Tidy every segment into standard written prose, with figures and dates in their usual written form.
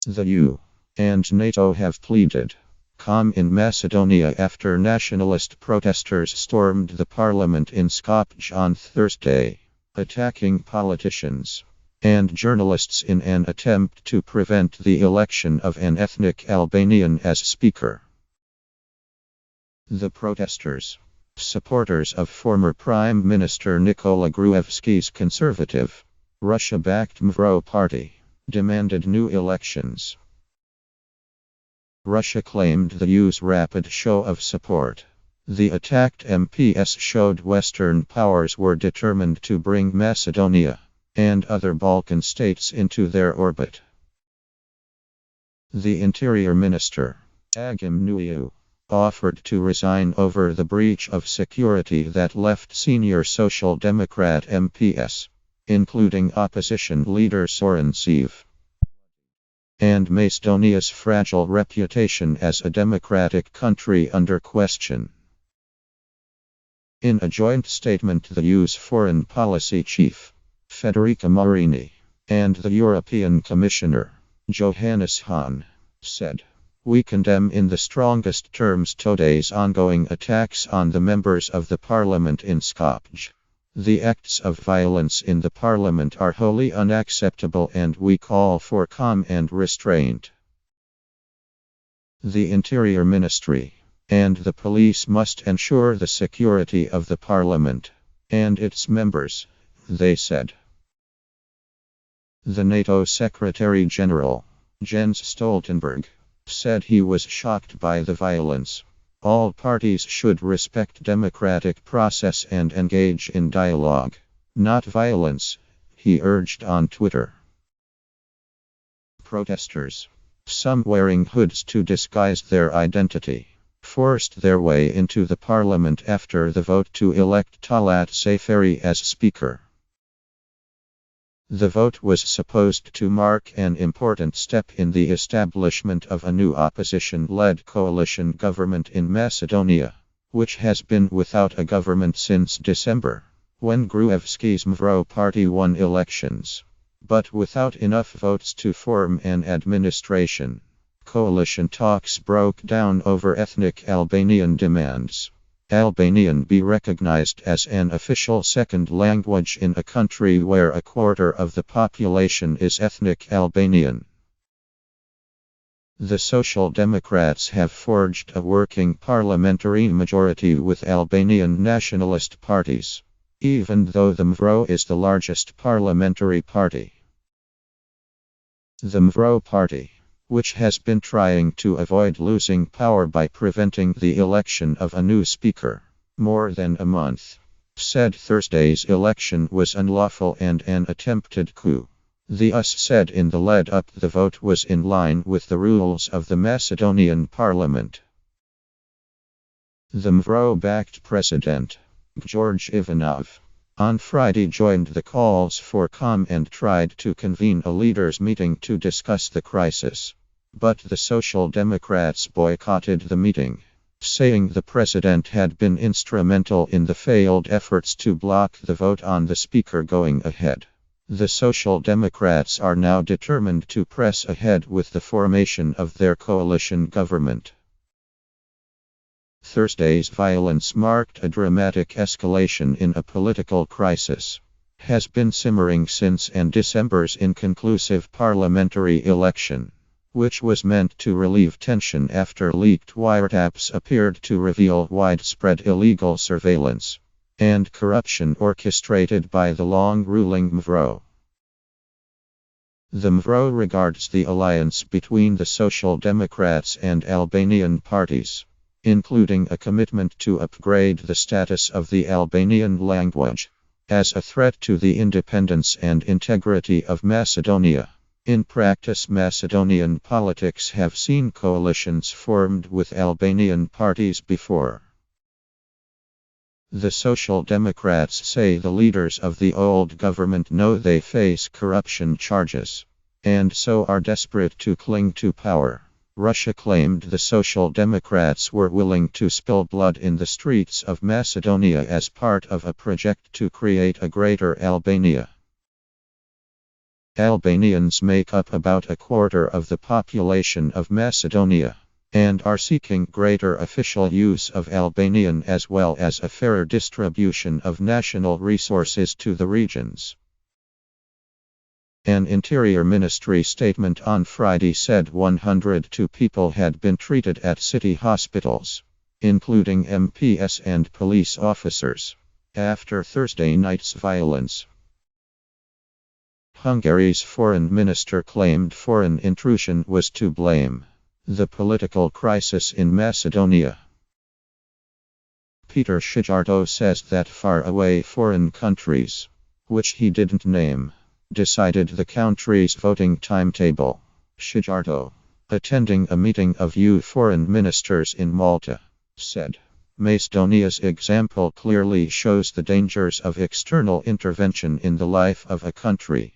The EU and NATO have pleaded calm in Macedonia after nationalist protesters stormed the parliament in Skopje on Thursday, attacking politicians and journalists in an attempt to prevent the election of an ethnic Albanian as speaker. The protesters, supporters of former Prime Minister Nikola Gruevski's conservative, Russia-backed MVRO party, demanded new elections. Russia claimed the EU's rapid show of support. The attacked MPs showed Western powers were determined to bring Macedonia and other Balkan states into their orbit. The Interior Minister, Agim Nuiu, offered to resign over the breach of security that left senior Social Democrat MPs, including opposition leader Sorin Siv, and Macedonia's fragile reputation as a democratic country under question. In a joint statement, the EU's foreign policy chief, Federica Mogherini, and the European Commissioner, Johannes Hahn, said, "We condemn in the strongest terms today's ongoing attacks on the members of the parliament in Skopje. The acts of violence in the parliament are wholly unacceptable and we call for calm and restraint. The Interior Ministry and the police must ensure the security of the parliament and its members," they said. The NATO Secretary General, Jens Stoltenberg, said he was shocked by the violence. All parties should respect democratic process and engage in dialogue, not violence, he urged on Twitter. Protesters, some wearing hoods to disguise their identity, forced their way into the parliament after the vote to elect Talat Safari as speaker. The vote was supposed to mark an important step in the establishment of a new opposition-led coalition government in Macedonia, which has been without a government since December, when Gruevski's MVRO party won elections, but without enough votes to form an administration. Coalition talks broke down over ethnic Albanian demands. Albanian be recognized as an official second language in a country where a quarter of the population is ethnic Albanian. The Social Democrats have forged a working parliamentary majority with Albanian nationalist parties, even though the MVRO is the largest parliamentary party. The MVRO party, which has been trying to avoid losing power by preventing the election of a new speaker more than a month, said Thursday's election was unlawful and an attempted coup. The US said in the lead-up the vote was in line with the rules of the Macedonian parliament. The MVRO-backed president, George Ivanov, on Friday joined the calls for calm and tried to convene a leaders' meeting to discuss the crisis. But the Social Democrats boycotted the meeting, saying the president had been instrumental in the failed efforts to block the vote on the speaker going ahead. The Social Democrats are now determined to press ahead with the formation of their coalition government. Thursday's violence marked a dramatic escalation in a political crisis. Has been simmering since December's inconclusive parliamentary election, which was meant to relieve tension after leaked wiretaps appeared to reveal widespread illegal surveillance and corruption orchestrated by the long-ruling MVRO. The MVRO regards the alliance between the Social Democrats and Albanian parties, including a commitment to upgrade the status of the Albanian language, as a threat to the independence and integrity of Macedonia. In practice, Macedonian politics have seen coalitions formed with Albanian parties before. The Social Democrats say the leaders of the old government know they face corruption charges, and so are desperate to cling to power. Russia claimed the Social Democrats were willing to spill blood in the streets of Macedonia as part of a project to create a greater Albania. Albanians make up about a quarter of the population of Macedonia, and are seeking greater official use of Albanian as well as a fairer distribution of national resources to the regions. An Interior Ministry statement on Friday said 102 people had been treated at city hospitals, including MPs and police officers, after Thursday night's violence. Hungary's foreign minister claimed foreign intrusion was to blame. The political crisis in Macedonia. Peter Szijjarto says that faraway foreign countries, which he didn't name, decided the country's voting timetable. Szijjarto, attending a meeting of EU foreign ministers in Malta, said, Macedonia's example clearly shows the dangers of external intervention in the life of a country.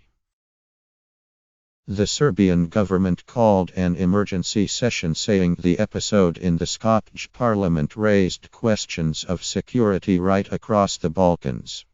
The Serbian government called an emergency session saying the episode in the Skopje parliament raised questions of security right across the Balkans.